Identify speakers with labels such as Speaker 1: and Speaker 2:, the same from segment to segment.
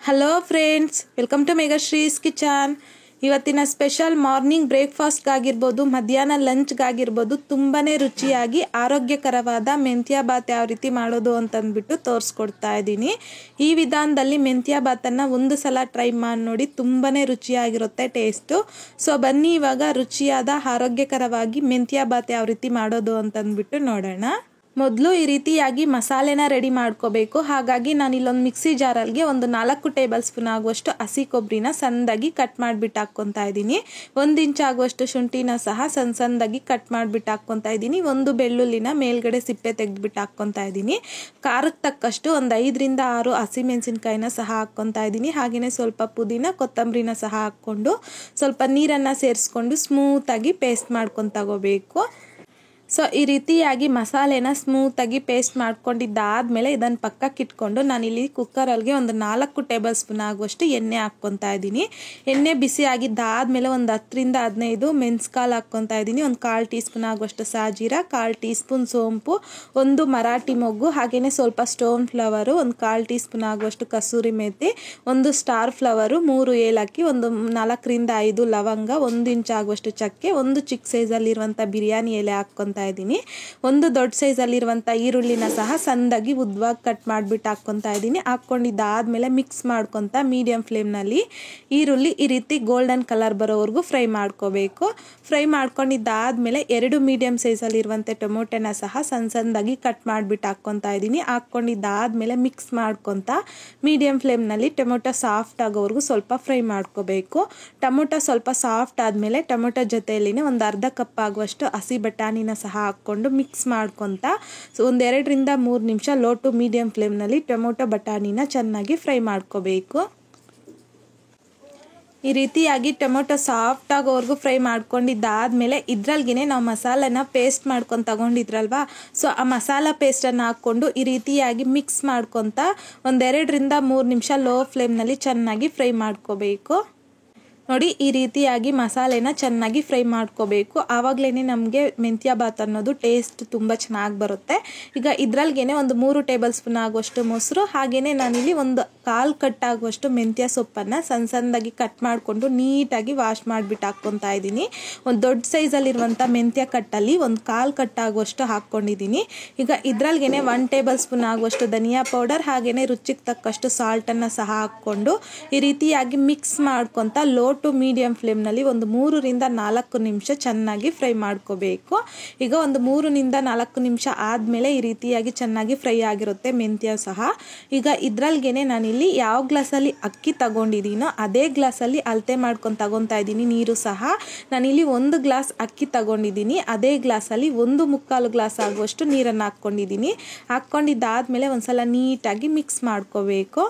Speaker 1: Hello friends, welcome to Meghashree's kitchen. ಇವತ್ತಿನ special morning ಬ್ರೇಕ್ಫಾಸ್ಟ್ಗಾಗಿರ್ಬೋದು, ಮಧ್ಯಾಹ್ನ ಲಂಚ್ಗಾಗಿರ್ಬೋದು ತುಂಬಾ ರುಚಿಯಾಗಿ ಆರೋಗ್ಯಕರವಾದ ಮೆಂತ್ಯ ಬಾತ್ ಯಾವ ರೀತಿ ಮಾಡೋದು ಅಂತಂದ್ಬಿಟ್ಟು ತೋರಿಸ್ಕೊಡ್ತಾ ಇದ್ದೀನಿ. ಈ ವಿಧಾನದಲ್ಲಿ ಮೆಂತ್ಯ ಬಾತನ್ನು ಒಂದು ಸಲ ಟ್ರೈ ಮಾಡಿ ನೋಡಿ, ತುಂಬಾ ರುಚಿಯಾಗಿರುತ್ತೆ ಟೇಸ್ಟು. ಸೊ ಬನ್ನಿ ಇವಾಗ ರುಚಿಯಾದ ಆರೋಗ್ಯಕರವಾಗಿ ಮೆಂತ್ಯ ಬಾತ್ ಯಾವ ರೀತಿ ಮಾಡೋದು ಅಂತಂದ್ಬಿಟ್ಟು ನೋಡೋಣ. ಮೊದಲು ಈ ರೀತಿಯಾಗಿ ಮಸಾಲೆನ ರೆಡಿ ಮಾಡ್ಕೋಬೇಕು. ಹಾಗಾಗಿ ನಾನು ಇಲ್ಲೊಂದು ಮಿಕ್ಸಿ ಜಾರಲ್ಗೆ ಒಂದು 4 ಟೇಬಲ್ ಸ್ಪೂನ್ ಆಗುವಷ್ಟು ಹಸಿ ಕೊಬ್ಬರಿನ ಸಣ್ಣದಾಗಿ ಕಟ್ ಮಾಡಿಬಿಟ್ಟು ಹಾಕ್ಕೊತಾ ಇದ್ದೀನಿ. 1 ಇಂಚ್ ಆಗುವಷ್ಟು ಶುಂಠಿನ ಸಹ ಸಣ್ಣದಾಗಿ ಕಟ್ ಮಾಡಿಬಿಟ್ಟು ಹಾಕ್ಕೊತಾ ಇದ್ದೀನಿ. ಒಂದು ಬೆಳ್ಳುಳ್ಳಿನ ಮೇಲ್ಗಡೆ ಸಿಪ್ಪೆ ತೆಗೆದುಬಿಟ್ಟು ಹಾಕ್ಕೊತಾ ಇದ್ದೀನಿ. ಖಾರಕ್ಕೆ ತಕ್ಕಷ್ಟು ಒಂದು 5 ರಿಂದ 6 ಹಸಿಮೆಣಸಿನ್ಕಾಯಿನ ಸಹ ಹಾಕ್ಕೊತಾ ಇದ್ದೀನಿ. ಹಾಗೆಯೇ ಸ್ವಲ್ಪ ಪುದೀನ, ಕೊತ್ತಂಬರಿನ ಸಹ ಹಾಕ್ಕೊಂಡು ಸ್ವಲ್ಪ ನೀರನ್ನು ಸೇರಿಸ್ಕೊಂಡು ಸ್ಮೂತಾಗಿ ಪೇಸ್ಟ್ ಮಾಡ್ಕೊಂಡು ತಗೋಬೇಕು. ಸೊ ಈ ರೀತಿಯಾಗಿ ಮಸಾಲೆನ ಸ್ಮೂತಾಗಿ ಪೇಸ್ಟ್ ಮಾಡ್ಕೊಂಡಿದ್ದಾದಮೇಲೆ ಇದನ್ನು ಪಕ್ಕಕ್ಕೆ ಇಟ್ಕೊಂಡು ನಾನಿಲ್ಲಿ ಕುಕ್ಕರಲ್ಲಿಗೆ ಒಂದು 4 ಟೇಬಲ್ ಸ್ಪೂನ್ ಆಗುವಷ್ಟು ಎಣ್ಣೆ ಹಾಕ್ಕೊತಾ ಇದ್ದೀನಿ. ಎಣ್ಣೆ ಬಿಸಿ ಆಗಿದ್ದಾದಮೇಲೆ ಒಂದು 10 ರಿಂದ 15 ಮೆಣಸ್ಕಾಳು ಹಾಕ್ಕೊತಾ ಇದ್ದೀನಿ. ಒಂದು 1/4 ಟೀ ಸ್ಪೂನ್ ಆಗುವಷ್ಟು ಸಾಜೀರ, 1/4 ಟೀ ಸ್ಪೂನ್ ಸೋಂಪು, ಒಂದು ಮರಾಠಿ ಮೊಗ್ಗು, ಹಾಗೆಯೇ ಸ್ವಲ್ಪ ಸ್ಟೋನ್ ಫ್ಲವರು, ಒಂದು 1/4 ಟೀ ಸ್ಪೂನ್ ಆಗುವಷ್ಟು ಕಸೂರಿ ಮೇಥಿ, ಒಂದು ಸ್ಟಾರ್ ಫ್ಲವರು, 3 ಏಲಕ್ಕಿ, ಒಂದು 4 ರಿಂದ 5 ಲವಂಗ, 1 ಇಂಚ್ ಆಗುವಷ್ಟು ಚಕ್ಕೆ, ಒಂದು ಚಿಕ್ಕ ಸೈಜಲ್ಲಿರುವಂಥ ಬಿರಿಯಾನಿ ಎಲೆ ಹಾಕ್ಕೊತಾ ಇದ್ದೀನಿ. ಒಂದು ದೊಡ್ಡ ಸೈಜಲ್ಲಿರುವಂಥ ಈರುಳ್ಳಿನ ಸಹ ಸಣ್ಣದಾಗಿ ಉದ್ದವಾಗಿ ಕಟ್ ಮಾಡಿಬಿಟ್ಟು ಹಾಕ್ಕೊತಾ ಇದ್ದೀನಿ. ಹಾಕ್ಕೊಂಡಿದ್ದಾದಮೇಲೆ ಮಿಕ್ಸ್ ಮಾಡ್ಕೊತಾ ಮೀಡಿಯಂ ಫ್ಲೇಮ್ನಲ್ಲಿ ಈರುಳ್ಳಿ ಈ ರೀತಿ ಗೋಲ್ಡನ್ ಕಲರ್ ಬರೋವರೆಗೂ ಫ್ರೈ ಮಾಡ್ಕೋಬೇಕು. ಫ್ರೈ ಮಾಡ್ಕೊಂಡಿದ್ದಾದಮೇಲೆ 2 ಮೀಡಿಯಂ ಸೈಜಲ್ಲಿರುವಂಥ ಟೊಮೊಟೊನ ಸಹ ಸಣ್ಣದಾಗಿ ಕಟ್ ಮಾಡಿಬಿಟ್ಟು ಹಾಕ್ಕೊತಾ ಇದ್ದೀನಿ. ಹಾಕ್ಕೊಂಡಿದ್ದಾದಮೇಲೆ ಮಿಕ್ಸ್ ಮಾಡ್ಕೊತಾ ಮೀಡಿಯಂ ಫ್ಲೇಮ್ನಲ್ಲಿ ಟೊಮೊಟೊ ಸಾಫ್ಟ್ ಆಗೋವರೆಗೂ ಸ್ವಲ್ಪ ಫ್ರೈ ಮಾಡ್ಕೋಬೇಕು. ಟೊಮೊಟೊ ಸ್ವಲ್ಪ ಸಾಫ್ಟ್ ಆದಮೇಲೆ ಟೊಮೊಟೊ ಜೊತೆಯಲ್ಲಿನೇ ಒಂದು ಅರ್ಧ ಕಪ್ ಆಗುವಷ್ಟು ಹಸಿ ಬಟಾಣಿನ ಸಹ ಹಾಕ್ಕೊಂಡು ಮಿಕ್ಸ್ ಮಾಡ್ಕೊತಾ ಒಂದು 2 ರಿಂದ 3 ನಿಮಿಷ ಲೋ ಟು ಮೀಡಿಯಂ ಫ್ಲೇಮ್ನಲ್ಲಿ ಟೊಮೊಟೊ ಬಟಾಣಿನ ಚೆನ್ನಾಗಿ ಫ್ರೈ ಮಾಡ್ಕೋಬೇಕು. ಈ ರೀತಿಯಾಗಿ ಟೊಮೊಟೊ ಸಾಫ್ಟ್ ಆಗೋವರೆಗೂ ಫ್ರೈ ಮಾಡ್ಕೊಂಡಿದ್ದಾದಮೇಲೆ ಇದ್ರಲ್ಗೆ ನಾವು ಮಸಾಲೆನ ಪೇಸ್ಟ್ ಮಾಡ್ಕೊಂಡು ತಗೊಂಡಿದ್ರಲ್ವಾ, ಸೊ ಆ ಮಸಾಲ ಪೇಸ್ಟನ್ನು ಹಾಕ್ಕೊಂಡು ಈ ರೀತಿಯಾಗಿ ಮಿಕ್ಸ್ ಮಾಡ್ಕೊತಾ ಒಂದು 2 ರಿಂದ 3 ನಿಮಿಷ ಲೋ ಫ್ಲೇಮ್ನಲ್ಲಿ ಚೆನ್ನಾಗಿ ಫ್ರೈ ಮಾಡ್ಕೋಬೇಕು. ನೋಡಿ, ಈ ರೀತಿಯಾಗಿ ಮಸಾಲೆನ ಚೆನ್ನಾಗಿ ಫ್ರೈ ಮಾಡ್ಕೋಬೇಕು. ಆವಾಗಲೇ ನಮಗೆ ಮೆಂತ್ಯ ಬಾತ್ ಅನ್ನೋದು ಟೇಸ್ಟ್ ತುಂಬ ಚೆನ್ನಾಗಿ ಬರುತ್ತೆ. ಈಗ ಇದ್ರಲ್ಗೆ ಒಂದು 3 ಟೇಬಲ್ ಸ್ಪೂನ್ ಆಗುವಷ್ಟು ಮೊಸರು, ಹಾಗೆಯೇ ನಾನಿಲ್ಲಿ ಒಂದು 1/4 ಕಟ್ ಆಗುವಷ್ಟು ಮೆಂತ್ಯ ಸೊಪ್ಪನ್ನು ಸಣ್ಣದಾಗಿ ಕಟ್ ಮಾಡಿಕೊಂಡು ನೀಟಾಗಿ ವಾಶ್ ಮಾಡಿಬಿಟ್ಟು ಹಾಕ್ಕೊತಾ ಇದ್ದೀನಿ. ಒಂದು ದೊಡ್ಡ ಸೈಜಲ್ಲಿರುವಂಥ ಮೆಂತ್ಯ ಕಟ್ಟಲ್ಲಿ ಒಂದು 1/4 ಕಟ್ ಆಗುವಷ್ಟು ಹಾಕ್ಕೊಂಡಿದ್ದೀನಿ. ಈಗ ಇದ್ರಲ್ಗೆ 1 ಟೇಬಲ್ ಸ್ಪೂನ್ ಆಗುವಷ್ಟು ಧನಿಯಾ ಪೌಡರ್, ಹಾಗೆಯೇ ರುಚಿಗೆ ತಕ್ಕಷ್ಟು ಸಾಲ್ಟನ್ನು ಸಹ ಹಾಕ್ಕೊಂಡು ಈ ರೀತಿಯಾಗಿ ಮಿಕ್ಸ್ ಮಾಡ್ಕೊತಾ ಲೋ ಟು ಮೀಡಿಯಂ ಫ್ಲೇಮ್ನಲ್ಲಿ ಒಂದು 3 ರಿಂದ 4 ನಿಮಿಷ ಚೆನ್ನಾಗಿ ಫ್ರೈ ಮಾಡ್ಕೋಬೇಕು. ಈಗ ಒಂದು 3 ರಿಂದ 4 ನಿಮಿಷ ಆದಮೇಲೆ ಈ ರೀತಿಯಾಗಿ ಚೆನ್ನಾಗಿ ಫ್ರೈ ಆಗಿರುತ್ತೆ ಮೆಂತ್ಯ ಸಹ. ಈಗ ಇದ್ರಲ್ಗೆ ನಾನಿಲ್ಲಿ ಯಾವ ಗ್ಲಾಸಲ್ಲಿ ಅಕ್ಕಿ ತಗೊಂಡಿದ್ದೀನೋ ಅದೇ ಗ್ಲಾಸಲ್ಲಿ ಅಳತೆ ಮಾಡ್ಕೊಂಡು ತಗೊತಾ ಇದ್ದೀನಿ. ನೀರು ಸಹ ನಾನಿಲ್ಲಿ 1 ಗ್ಲಾಸ್ ಅಕ್ಕಿ ತಗೊಂಡಿದ್ದೀನಿ, ಅದೇ ಗ್ಲಾಸಲ್ಲಿ 1/4 ಗ್ಲಾಸ್ ಆಗುವಷ್ಟು ನೀರನ್ನು ಹಾಕ್ಕೊಂಡಿದ್ದೀನಿ. ಹಾಕ್ಕೊಂಡಿದ್ದಾದಮೇಲೆ ಒಂದ್ಸಲ ನೀಟಾಗಿ ಮಿಕ್ಸ್ ಮಾಡ್ಕೋಬೇಕು.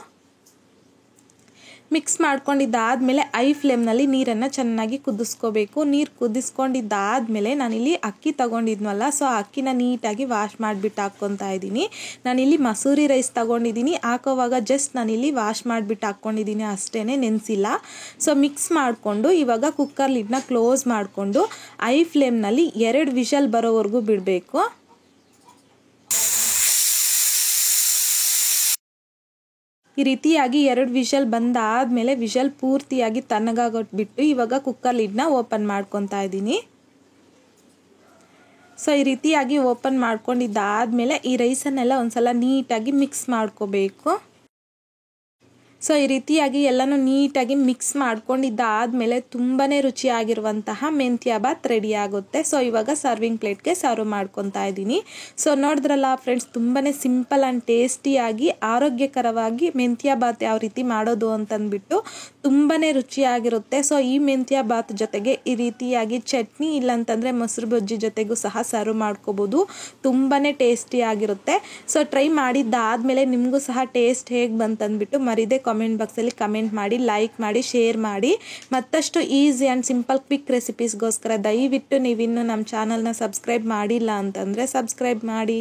Speaker 1: ಮಿಕ್ಸ್ ಮಾಡ್ಕೊಂಡಿದ್ದಾದಮೇಲೆ ಐ ಫ್ಲೇಮ್ನಲ್ಲಿ ನೀರನ್ನು ಚೆನ್ನಾಗಿ ಕುದಿಸ್ಕೋಬೇಕು. ನೀರು ಕುದಿಸ್ಕೊಂಡಿದ್ದಾದಮೇಲೆ ನಾನಿಲ್ಲಿ ಅಕ್ಕಿ ತಗೊಂಡಿದ್ನಲ್ಲ, ಸೊ ಆ ಅಕ್ಕಿನ ನೀಟಾಗಿ ವಾಶ್ ಮಾಡಿಬಿಟ್ಟು ಹಾಕ್ಕೊತಾ ಇದ್ದೀನಿ. ನಾನಿಲ್ಲಿ ಮಸೂರಿ ರೈಸ್ ತಗೊಂಡಿದ್ದೀನಿ. ಹಾಕೋವಾಗ ಜಸ್ಟ್ ನಾನಿಲ್ಲಿ ವಾಶ್ ಮಾಡಿಬಿಟ್ಟು ಹಾಕ್ಕೊಂಡಿದ್ದೀನಿ ಅಷ್ಟೇ, ನೆನೆಸಿಲ್ಲ. ಸೊ ಮಿಕ್ಸ್ ಮಾಡಿಕೊಂಡು ಇವಾಗ ಕುಕ್ಕರ್ ಲಿಡ್ನ ಕ್ಲೋಸ್ ಮಾಡಿಕೊಂಡು ಐ ಫ್ಲೇಮ್ನಲ್ಲಿ 2 ವಿಷಲ್ ಬರೋವರೆಗೂ ಬಿಡಬೇಕು. ಈ ರೀತಿಯಾಗಿ 2 ವಿಷಲ್ ಬಂದಾದಮೇಲೆ ವಿಷಲ್ ಪೂರ್ತಿಯಾಗಿ ತಣ್ಣಗಾಗೋಟ್ಬಿಟ್ಟು ಇವಾಗ ಕುಕ್ಕರ್ ಲಿಡ್ನ ಓಪನ್ ಮಾಡ್ಕೊತಾ ಇದ್ದೀನಿ. ಸೊ ಈ ರೀತಿಯಾಗಿ ಓಪನ್ ಮಾಡ್ಕೊಂಡಿದ್ದಾದಮೇಲೆ ಈ ರೈಸನ್ನೆಲ್ಲ ಒಂದ್ಸಲ ನೀಟಾಗಿ ಮಿಕ್ಸ್ ಮಾಡ್ಕೋಬೇಕು. ಸೊ ಈ ರೀತಿಯಾಗಿ ಎಲ್ಲನೂ ನೀಟಾಗಿ ಮಿಕ್ಸ್ ಮಾಡ್ಕೊಂಡಿದ್ದಾದಮೇಲೆ ತುಂಬಾ ರುಚಿಯಾಗಿರುವಂತಹ ಮೆಂತ್ಯ ಬಾತ್ ರೆಡಿ ಆಗುತ್ತೆ. ಸೊ ಇವಾಗ ಸರ್ವಿಂಗ್ ಪ್ಲೇಟ್ಗೆ ಸರ್ವ್ ಮಾಡ್ಕೊತಾ ಇದ್ದೀನಿ. ಸೊ ನೋಡಿದ್ರಲ್ಲ ಫ್ರೆಂಡ್ಸ್, ತುಂಬಾ ಸಿಂಪಲ್ ಆ್ಯಂಡ್ ಟೇಸ್ಟಿಯಾಗಿ ಆರೋಗ್ಯಕರವಾಗಿ ಮೆಂತ್ಯ ಬಾತ್ ಯಾವ ರೀತಿ ಮಾಡೋದು ಅಂತಂದ್ಬಿಟ್ಟು ತುಂಬಾ ರುಚಿಯಾಗಿರುತ್ತೆ. ಸೊ ಈ ಮೆಂತ್ಯ ಬಾತ್ ಜೊತೆಗೆ ಈ ರೀತಿಯಾಗಿ ಚಟ್ನಿ ಇಲ್ಲಾಂತಂದರೆ ಮೊಸರು ಬಜ್ಜಿ ಜೊತೆಗೂ ಸಹ ಸರ್ವ್ ಮಾಡ್ಕೋಬೋದು. ತುಂಬಾ ಟೇಸ್ಟಿಯಾಗಿರುತ್ತೆ. ಸೊ ಟ್ರೈ ಮಾಡಿದ್ದಾದಮೇಲೆ ನಿಮಗೂ ಸಹ ಟೇಸ್ಟ್ ಹೇಗೆ ಬಂತಂದ್ಬಿಟ್ಟು ಮರಿದೇ ಕಾಮೆಂಟ್ ಬಾಕ್ಸಲ್ಲಿ ಕಮೆಂಟ್ ಮಾಡಿ, ಲೈಕ್ ಮಾಡಿ, ಶೇರ್ ಮಾಡಿ. ಮತ್ತಷ್ಟು ಈಸಿ ಆ್ಯಂಡ್ ಸಿಂಪಲ್ ಕ್ವಿಕ್ ರೆಸಿಪೀಸ್ಗೋಸ್ಕರ ದಯವಿಟ್ಟು ನೀವಿನ್ನೂ ನಮ್ಮ ಚಾನಲ್ನ ಸಬ್ಸ್ಕ್ರೈಬ್ ಮಾಡಿಲ್ಲ ಅಂತಂದರೆ ಸಬ್ಸ್ಕ್ರೈಬ್ ಮಾಡಿ.